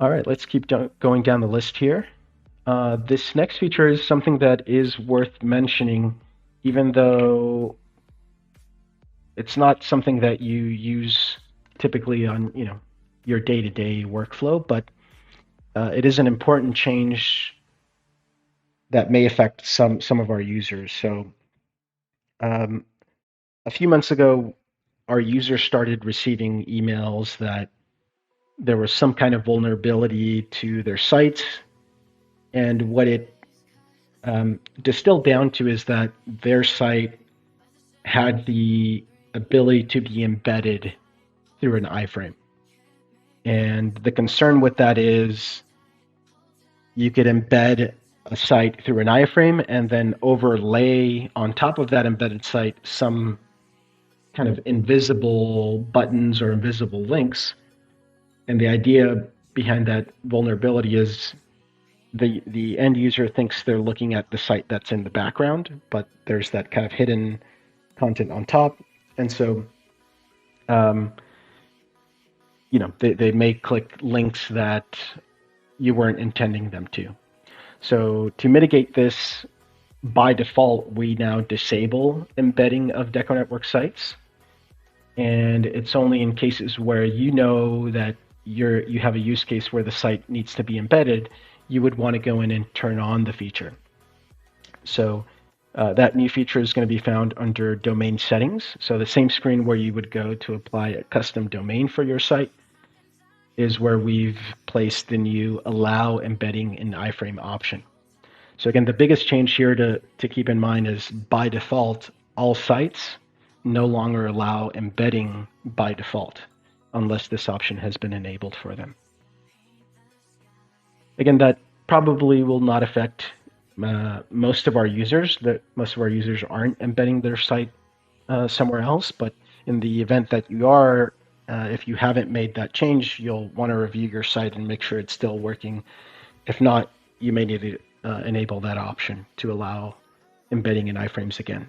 All right, let's keep going down the list here. This next feature is something that is worth mentioning, even though it's not something that you use typically on your day-to-day workflow, but it is an important change that may affect some of our users. So um, a few months ago, our users started receiving emails that there was some kind of vulnerability to their sites, and what it distilled down to is that their site had the ability to be embedded through an iframe. And the concern with that is you could embed a site through an iframe and then overlay on top of that embedded site some kind of invisible buttons or invisible links. And the idea behind that vulnerability is the end user thinks they're looking at the site that's in the background, but there's that kind of hidden content on top. And so, they may click links that you weren't intending them to. So to mitigate this, by default, we now disable embedding of DecoNetwork sites. And it's only in cases where you know that you have a use case where the site needs to be embedded, you would want to go in and turn on the feature. So that new feature is going to be found under domain settings. So the same screen where you would go to apply a custom domain for your site is where we've placed the new allow embedding in iframe option. So again, the biggest change here to keep in mind is by default, all sites no longer allow embedding by default unless this option has been enabled for them. Again, that probably will not affect most of our users. Most of our users aren't embedding their site somewhere else, but in the event that you are, if you haven't made that change, you'll want to review your site and make sure it's still working. If not, you may need to enable that option to allow embedding in iframes again.